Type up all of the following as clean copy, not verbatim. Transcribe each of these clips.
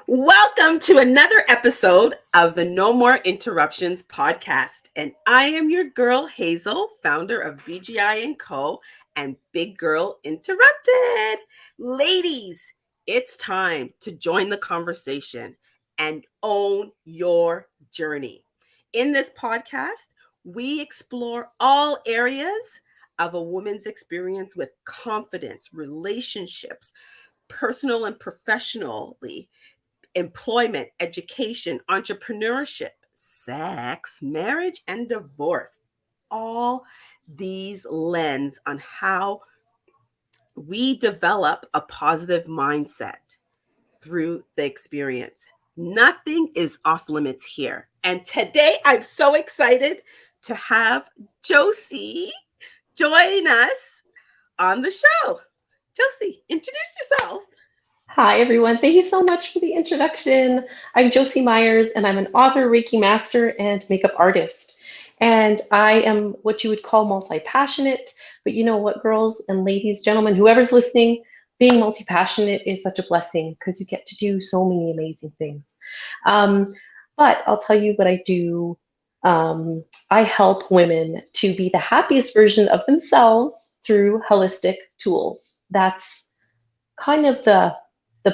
Welcome to another episode of the No More Interruptions podcast. And I am your girl, Hazel, founder of BGI & Co. and Big Girl Interrupted. Ladies, it's time to join the conversation and own your journey. In this podcast, we explore all areas of a woman's experience with confidence, relationships, personal and professionally, employment, education, entrepreneurship, sex, marriage, and divorce. All these lens on how we develop a positive mindset through the experience. Nothing is off limits here. And today I'm so excited to have Josie join us on the show. Josie, introduce yourself. Hi, everyone. Thank you so much for the introduction. I'm Josie Myers, and I'm an author, Reiki master, and makeup artist. And I am what you would call multi-passionate. But you know what, girls and ladies, gentlemen, whoever's listening, being multi-passionate is such a blessing because you get to do so many amazing things. Um, but I'll tell you what I do. I help women to be the happiest version of themselves through holistic tools. That's kind of the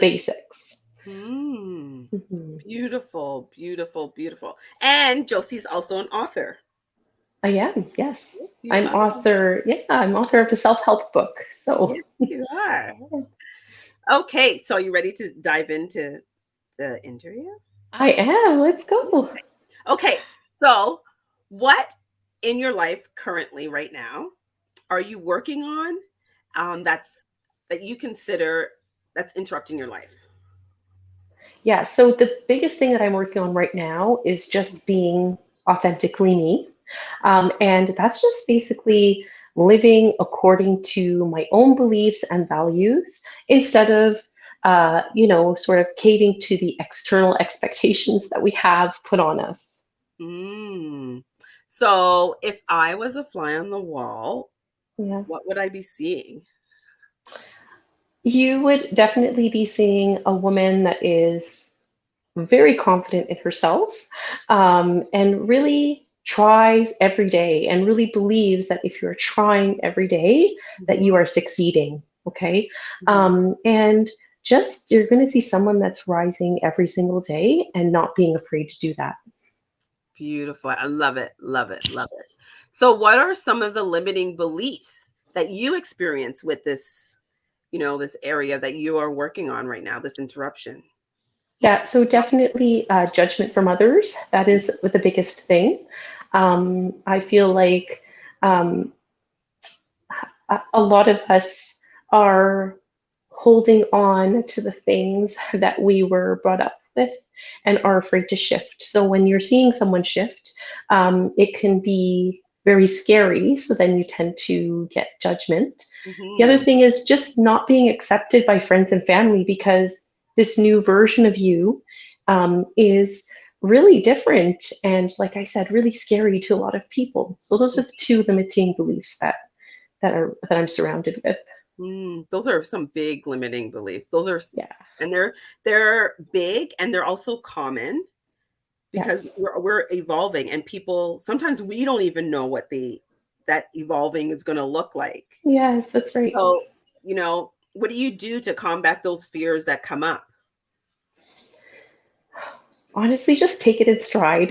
basics. Mm, Mhm. beautiful, beautiful, beautiful. And Josie's also an author. I am, yes. Yes, you are. I'm author of a self-help book. So Yes, you are. Okay, so are you ready to dive into the interview? I am. Let's go. Okay, so what in your life currently, right now, are you working on that you consider that's interrupting your life? Yeah, so the biggest thing that I'm working on right now is just being authentically me. And that's just basically living according to my own beliefs and values instead of, sort of caving to the external expectations that we have put on us. Mm. So if I was a fly on the wall, Yeah. what would I be seeing? You would definitely be seeing a woman that is very confident in herself and really tries every day and really believes that if you're trying every day that Mhm, you are succeeding. Okay. mhm. And just you're going to see someone that's rising every single day and not being afraid to do that. Beautiful. I love it. Love it. Love it. So what are some of the limiting beliefs that you experience with this, this area that you are working on right now, this interruption? Yeah, so definitely judgment from others. That is the biggest thing. I feel like um, a lot of us are holding on to the things that we were brought up with and are afraid to shift. So when you're seeing someone shift, it can be very scary. So then you tend to get judgment. The other Mhm. thing is just not being accepted by friends and family because this new version of you is really different and, like I said, really scary to a lot of people. So those are the two limiting beliefs that I'm surrounded with. Those are some big limiting beliefs. Those are, Yeah. and they're big and they're also common because Yes. we're evolving, and people sometimes we don't even know what the that evolving is going to look like. Yes, that's right. So, what do you do to combat those fears that come up? Honestly, just take it in stride.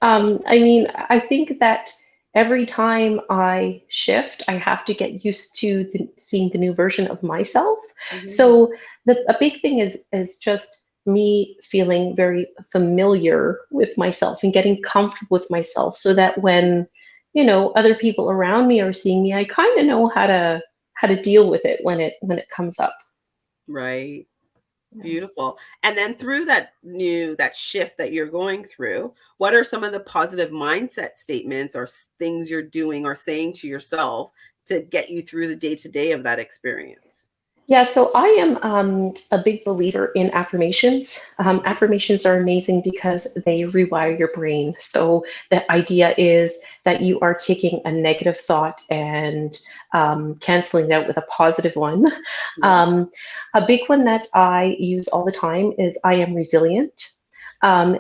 I mean, I think that every time I shift, I have to get used to seeing the new version of myself. Mhm. So a big thing is just me feeling very familiar with myself and getting comfortable with myself, so that when other people around me are seeing me, I kind of know how to deal with it when it comes up. Right. Yeah. Beautiful. And then through that shift that you're going through, what are some of the positive mindset statements or things you're doing or saying to yourself to get you through the day to day of that experience? Yeah, so I am a big believer in affirmations. Affirmations are amazing because they rewire your brain. So the idea is that you are taking a negative thought and canceling it out with a positive one. Yeah. Um, a big one that I use all the time is I am resilient.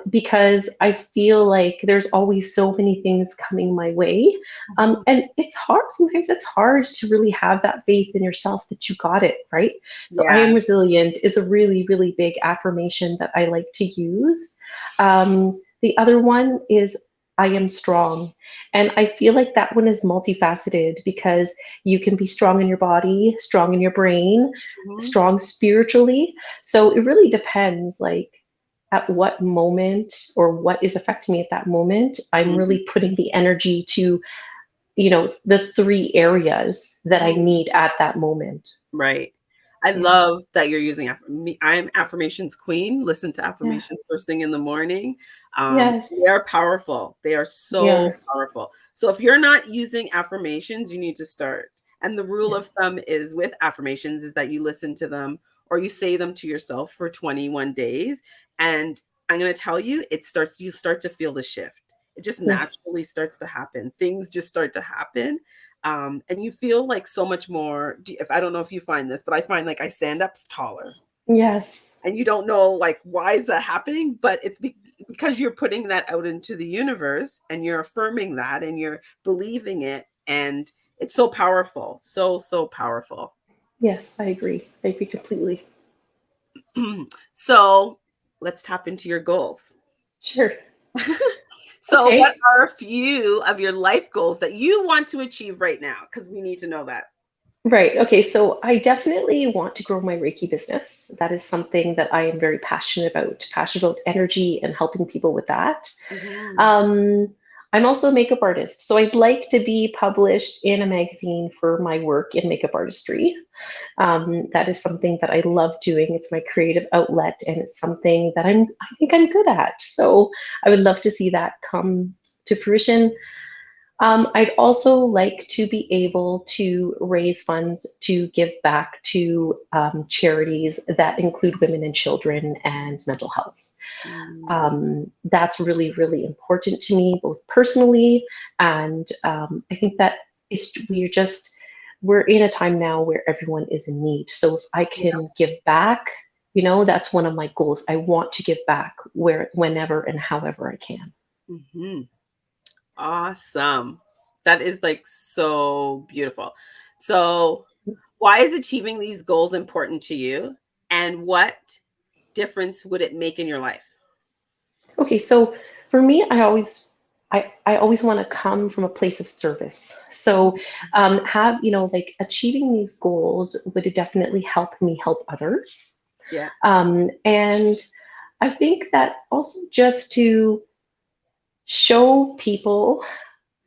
Because I feel like there's always so many things coming my way. Mhm. And it's hard, sometimes it's hard to really have that faith in yourself that you got it, right? So I Yeah. am resilient is a really, really big affirmation that I like to use. The other one is I am strong. And I feel like that one is multifaceted because you can be strong in your body, strong in your brain, Mhm. strong spiritually. So it really depends, like, at what moment or what is affecting me at that moment. I'm Mhm. really putting the energy to, the three areas that I Mhm. need at that moment. Right. I Yeah. love that you're using I'm affirmations queen. Listen to Yeah. affirmations first thing in the morning. Yes. They are powerful. They are They so are. powerful. So if you're not using affirmations, you need to start. And the rule Yes. of thumb is with affirmations is that you listen to them or you say them to yourself for 21 days. And I'm going to tell you, you start to feel the shift. It just Yes. naturally starts to happen. Things just start to happen, and you feel like so much more. If I don't know if you find this, but I find like I stand up taller, Yes. and you don't know like why is that happening, but because you're putting that out into the universe and you're affirming that and you're believing it, and it's so powerful, so powerful. Yes. I agree. I agree completely. So let's tap into your goals. Sure. So, what Okay. are a few of your life goals that you want to achieve right now? Because we need to know that. Right. Okay. So I definitely want to grow my Reiki business. That is something that I am very passionate about energy and helping people with that. Mhm. Um, I'm also a makeup artist, so I'd like to be published in a magazine for my work in makeup artistry. That is something that I love doing. It's my creative outlet, and it's something that I think I'm good at. So I would love to see that come to fruition. I'd also like to be able to raise funds to give back to charities that include women and children and mental health. Mm. That's really, really important to me, both personally and I think that we're in a time now where everyone is in need. So if I Yeah. can give back, that's one of my goals. I want to give back whenever and however I can. Mhm. Awesome. That is like so beautiful. So, why is achieving these goals important to you? And what difference would it make in your life? Okay, so for me, I always want to come from a place of service. So Mhm. have like achieving these goals would definitely help me help others. Yeah. And I think that also just to show people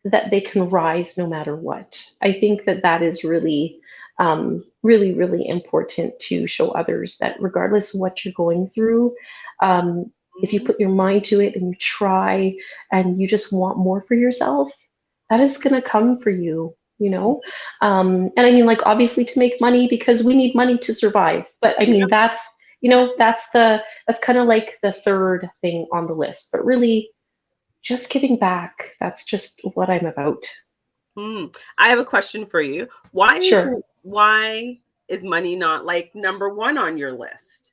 that they can rise no matter what. I think that that is really, really, really important to show others that regardless of what you're going through, um, if you Mhm. put your mind to it and you try and you just want more for yourself, that is going to come for you. And I mean, like, obviously to make money because we need money to survive. But I Yeah. mean, that's kind of like the third thing on the list. But really, just giving back. That's just what I'm about. Mm. I have a question for you. Sure. Why is money not like number one on your list?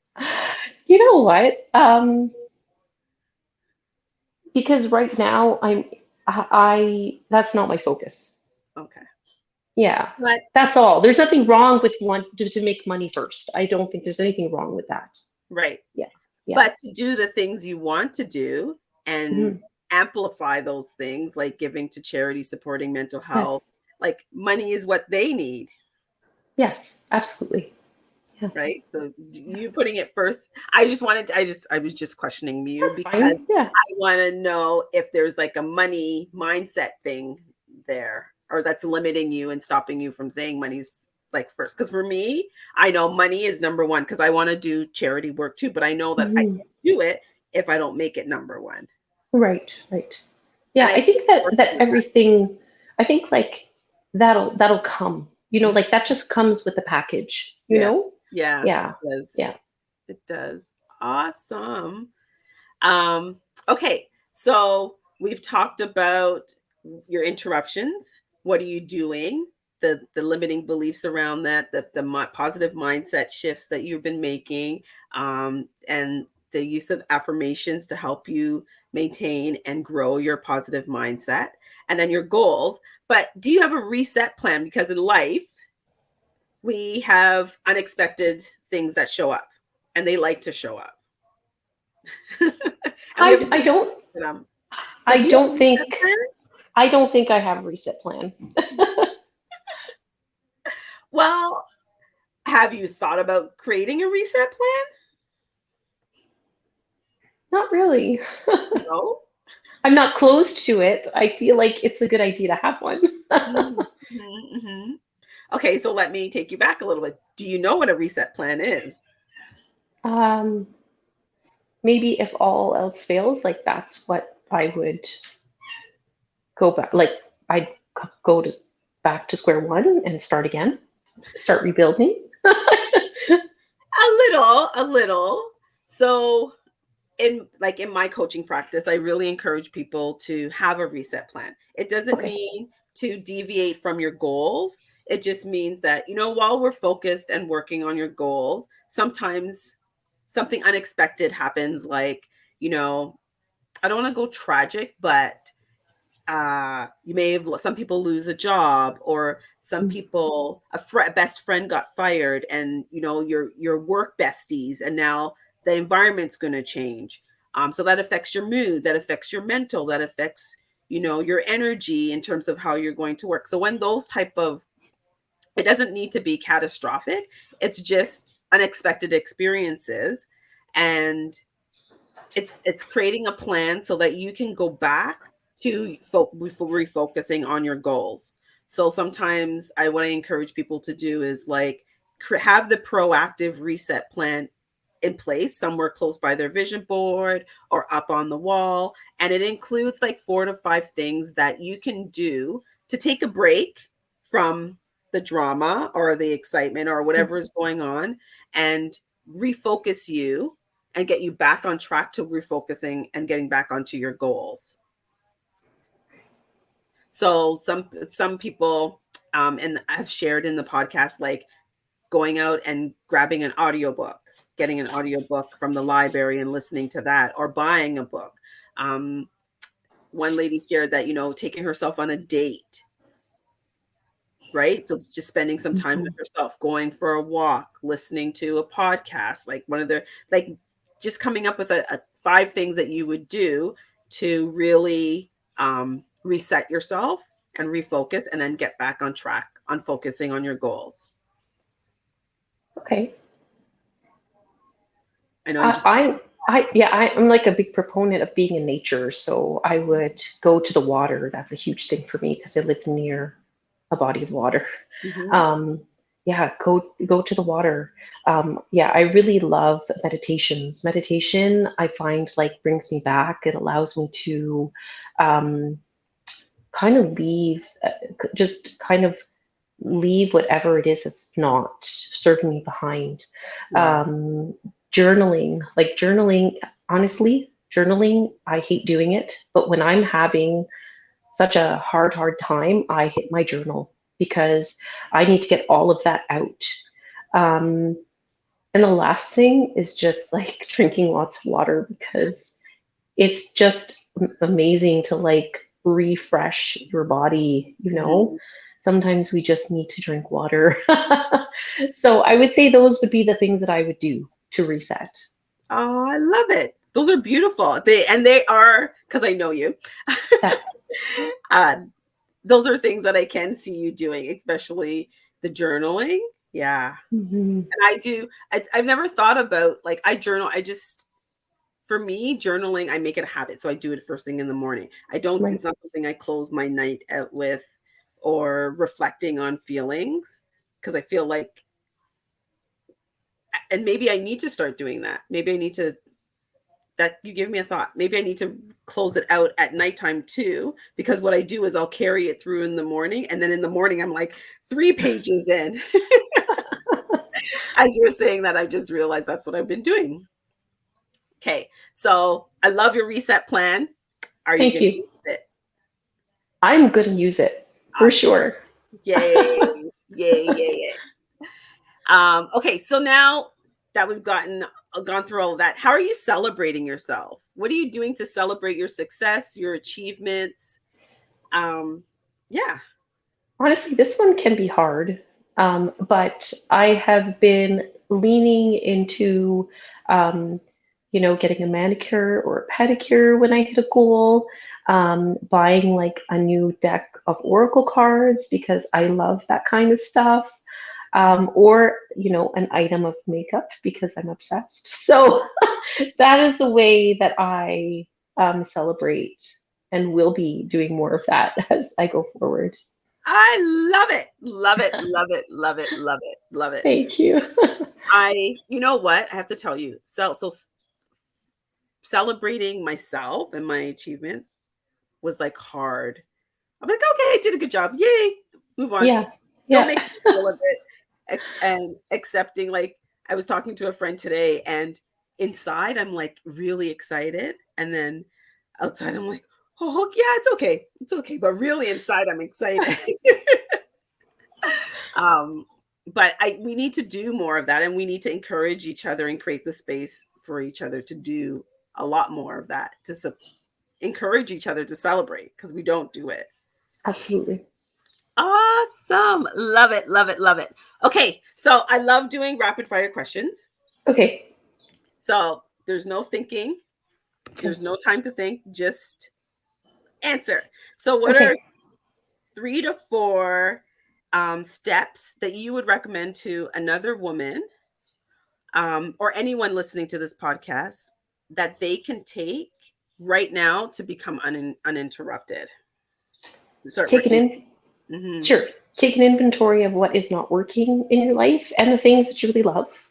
You know what? Because right now that's not my focus. Okay. Yeah. But That's all. There's nothing wrong with want to make money first. I don't think there's anything wrong with that. right. Yeah. Yeah. But to do the things you want to do and Mhm. amplify those things like giving to charity, supporting mental health, Yes. like money is what they need, Yes. Absolutely. Yeah. right? So Yeah. you putting it first. I was just questioning you That's because fine. Yeah. I want to know if there's like a money mindset thing there or that's limiting you and stopping you from saying money's like first. Because for me, I know money is number one because I want to do charity work too, but I know that I Mhm. can't do it if I don't make it number one. Right. Right. And Yeah, I I think think you're that working on that. everything, I think like that'll come. Mhm. Like that just comes with the package, Yes. Yeah, Yeah. it does. Yeah. It does. Awesome. Um, okay, so we've talked about your interruptions. What are you doing? The limiting beliefs around that, positive mindset shifts that you've been making, and the use of affirmations to help you maintain and grow your positive mindset, and then your goals. But do you have a reset plan? Because in life, we have unexpected things that show up, and they like to show up. And we have I don't for them. So I do you have a don't reset think plan? I don't think I have a reset plan. Well, have you thought about creating a reset plan? Not really. No? I'm not closed to it. I feel like it's a good idea to have one. Mhm, mhm, mhm. Okay, so let me take you back a little bit. Do you know what a reset plan is? um, Maybe if all else fails, like that's what I would go back. Like I'd go to back to square one and start again, start rebuilding. A little. So in my coaching practice, I really encourage people to have a reset plan. It doesn't Okay. mean to deviate from your goals. It just means that, while we're focused and working on your goals, sometimes something unexpected happens, like, you know, I don't want to go tragic, but you may have some people lose a job, or some people a best friend got fired, and your work besties, and now the environment's going to change. So that affects your mood, that affects your mental, that affects your energy in terms of how you're going to work. So when those type of it doesn't need to be catastrophic, it's just unexpected experiences, and it's creating a plan so that you can go back to refocusing on your goals. So sometimes what I encourage people to do is like have the proactive reset plan in place somewhere close by their vision board or up on the wall, and it includes like 4 to 5 things that you can do to take a break from the drama or the excitement or whatever is going on, and refocus you and get you back on track to refocusing and getting back onto your goals. So some people, and I've shared in the podcast, like going out and grabbing an audiobook, getting an audiobook from the library and listening to that, or buying a book. Um, One lady shared that, taking herself on a date, right? So it's just spending some time with Mhm. yourself, going for a walk, listening to a podcast, like one of the like just coming up with a 5 things that you would do to really reset yourself and refocus, and then get back on track on focusing on your goals. Okay. I know you I, just I, I'm like a big proponent of being in nature. So I would go to the water. That's a huge thing for me because I live near a body of water. Mhm. Um, yeah, go to the water. Yeah, I really love meditations. Meditation, I find like brings me back. It allows me to um, kind of leave, just kind of leave whatever it is that's not serving me behind. Yeah. Um, journaling, honestly, journaling, I hate doing it, but when I'm having such a hard time, I hit my journal because I need to get all of that out. Um, and the last thing is just like drinking lots of water because it's just amazing to like refresh your body, you know. Mhm. Sometimes we just need to drink water. So I would say those would be the things that I would do to reset. Oh, I love it. Those are beautiful. They are, because I know you. Yeah. uh, those are things that I can see you doing, especially the journaling. Yeah. Mhm. And I do. I've never thought about, like, I journal. For me, journaling, I make it a habit. So I do it first thing in the morning. Right. It's not something I close my night out with, or reflecting on feelings, because I feel like, and maybe I need to start doing that. Maybe I need to, that you give me a thought. Maybe I need to close it out at nighttime too, because what I do is I'll carry it through in the morning, and then in the morning I'm like 3 pages in. As you were saying that, I just realized that's what I've been doing. Okay, so I love your reset plan. Are you Thank going to you. use it? I'm going to use it for Awesome. sure. Yay. Yay, yay, yay. Okay, so now that we've gone through all of that, how are you celebrating yourself? What are you doing to celebrate your success, your achievements? Um, yeah. Honestly, this one can be hard, but I have been leaning into, um, getting a manicure or a pedicure when I hit a goal, buying like a new deck of oracle cards because I love that kind of stuff, or an item of makeup because I'm obsessed. So that is the way that I celebrate, and will be doing more of that as I go forward. I love it. Love it. Love it. Love it. Love it. Love it. Thank you. You know what? I have to tell you. Celebrating myself and my achievements was like hard. I'm like, okay, I did a good job. Yay. Move on. Yeah, Don't yeah. make a big deal of it. And accepting, like, I was talking to a friend today, and inside I'm like really excited. And then outside I'm like, oh, yeah, it's okay. It's okay. But really inside I'm excited. um, but we need to do more of that, and we need to encourage each other and create the space for each other to do a lot more of that, to encourage each other to celebrate, because we don't do it. Absolutely. Awesome. Love it. Love it. Love it. Okay. So I love doing rapid fire questions. Okay. So there's no thinking, Okay. there's no time to think, just answer. So, what are Okay. 3 to 4 steps that you would recommend to another woman, or anyone listening to this podcast, that they can take right now to become uninterrupted, to start Take an working? in Hmm. Sure. Take an inventory of what is not working in your life and the things that you really love.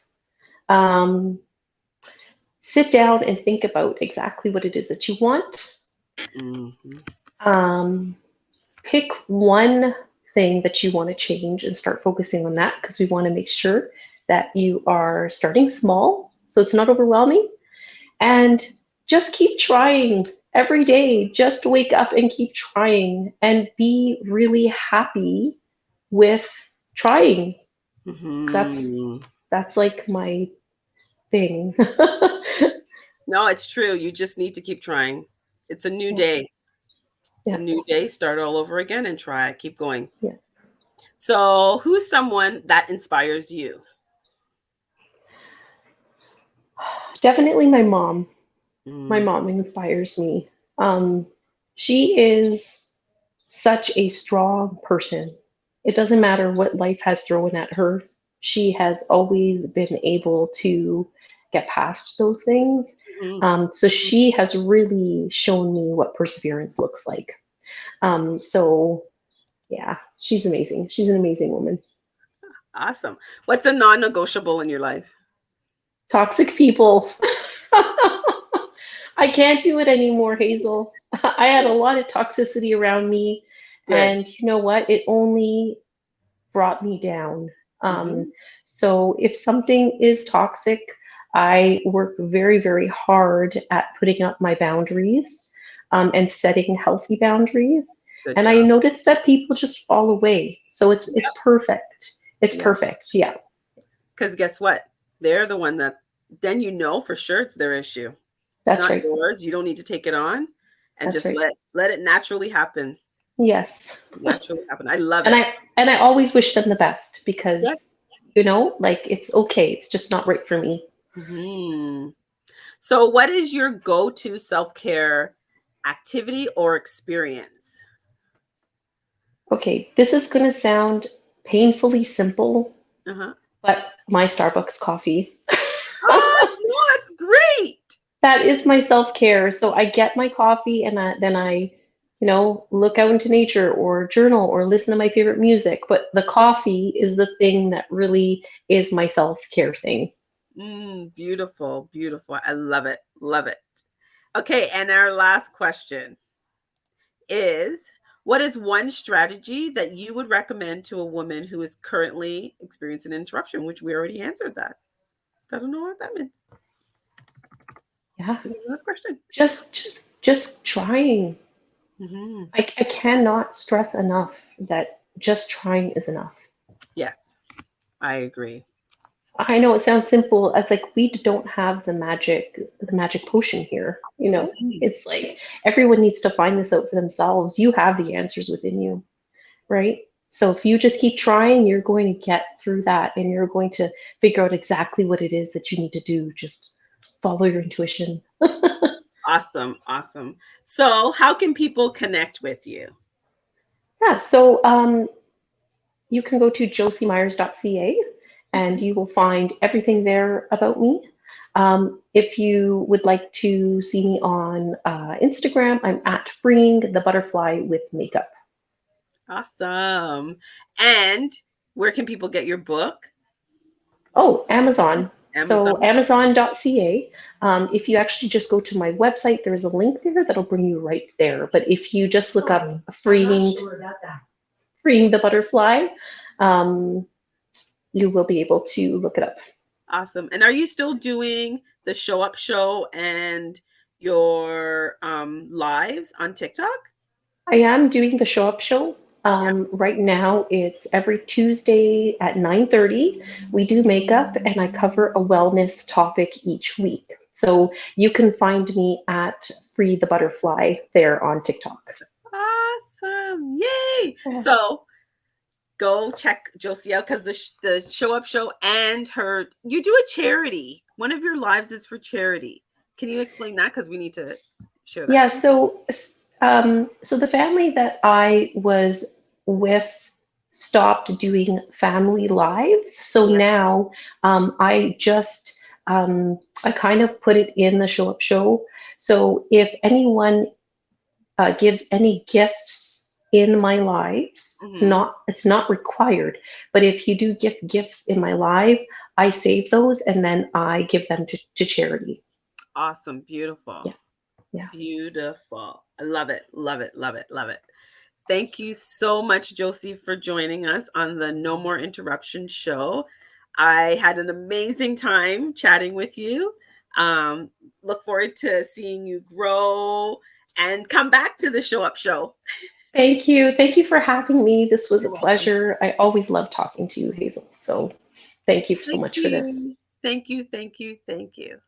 Um, Sit down and think about exactly what it is that you want. Hmm. Um, Pick one thing that you want to change and start focusing on that, because we want to make sure that you are starting small so it's not overwhelming. And just keep trying every day. Just wake up and keep trying and be really happy with trying. That's Hmm. that's like my thing. No, it's true. You just need to keep trying. It's a new Yeah, day. It's a yeah, new day. Start all over again and try. Keep going. yeah. So, who's someone that inspires you? Definitely my mom. My Mm, mom inspires me. Um, she is such a strong person. It doesn't matter what life has thrown at her. She has always been able to get past those things. mhm, So mhm. she has really shown me what perseverance looks like. So yeah, she's amazing. She's an amazing woman. Awesome. What's a non-negotiable in your life? Toxic people. I can't do it anymore, Hazel. I had a Good. lot of toxicity around me, Good. and you know what? It only brought me down. Um, Mhm, so if something is toxic, I work very, very hard at putting up my boundaries, and setting healthy boundaries. good And I job. notice that people just fall away. So it's Yep, perfect. It's yep. perfect. Yeah, Because guess what? They're the one that then you know for sure it's their issue. It's that's not right. yours. You don't need to take it on, and That's just right. let it naturally happen. Yes. Naturally happen. I love And it. I always wish them the best because Yes. like it's okay. It's just not right for me. Mhm. So, what is your go-to self-care activity or experience? Okay, this is going to sound painfully simple, Uh-huh. but my Starbucks coffee. Oh, no, that's great. That is my self-care. So I get my coffee and then I, look out into nature or journal or listen to my favorite music. But the coffee is the thing that really is my self-care thing. Beautiful, beautiful. I love it. Love it. Okay, and our last question is, What is one strategy that you would recommend to a woman who is currently experiencing an interruption? Which we already answered that. I don't know what that means. Yeah, Another question. just trying. Hmm. I cannot stress enough that just trying is enough. Yes, I agree. I know it sounds simple. It's like we don't have the magic potion here. You know, Mhm. it's like everyone needs to find this out for themselves. You have the answers within you, right? So if you just keep trying, you're going to get through that and you're going to figure out exactly what it is that you need to do. Just follow your intuition. Awesome, awesome. So, how can people connect with you? Yeah, so you can go to josiemyers.ca and Mhm. you will find everything there about me. If you would like to see me on Instagram, I'm at freeing the butterfly with makeup. Awesome. And where can people get your book? Oh, Amazon. So Amazon. amazon.ca. If you actually just go to my website, there's a link there that'll bring you right there. But if you just look up freeing the butterfly, um, you will be able to look it up. Awesome. And are you still doing the show up show and your lives on TikTok? I am doing the show up show. Yeah. Right now, it's every Tuesday at 9:30. We do makeup, and I cover a wellness topic each week. So you can find me at Free the Butterfly there on TikTok. Awesome. Yay. Yeah. So go check Josie out because the show up show and her, you do a charity. One of your lives is for charity. Can you explain that? Because we need to share that. Yeah, so the family that I was with stopped doing family lives. So Yeah. now I just I kind of put it in the show up show. So if anyone gives any gifts in my lives, Hmm. it's not required. But if you do gift gifts in my live, I save those and then I give them to charity. Awesome. Beautiful. Yeah, yeah. Beautiful. I love it. Love it. Love it. Love it. Thank you so much, Josie, for joining us on the No More Interruption show. I had an amazing time chatting with you. Um, Look forward to seeing you grow and come back to the Show Up Show. Thank you. Thank you for having me. This was a You're welcome. pleasure. I always love talking to you, Hazel. So thank you so Thank much for this. you. Thank you. Thank you. Thank you.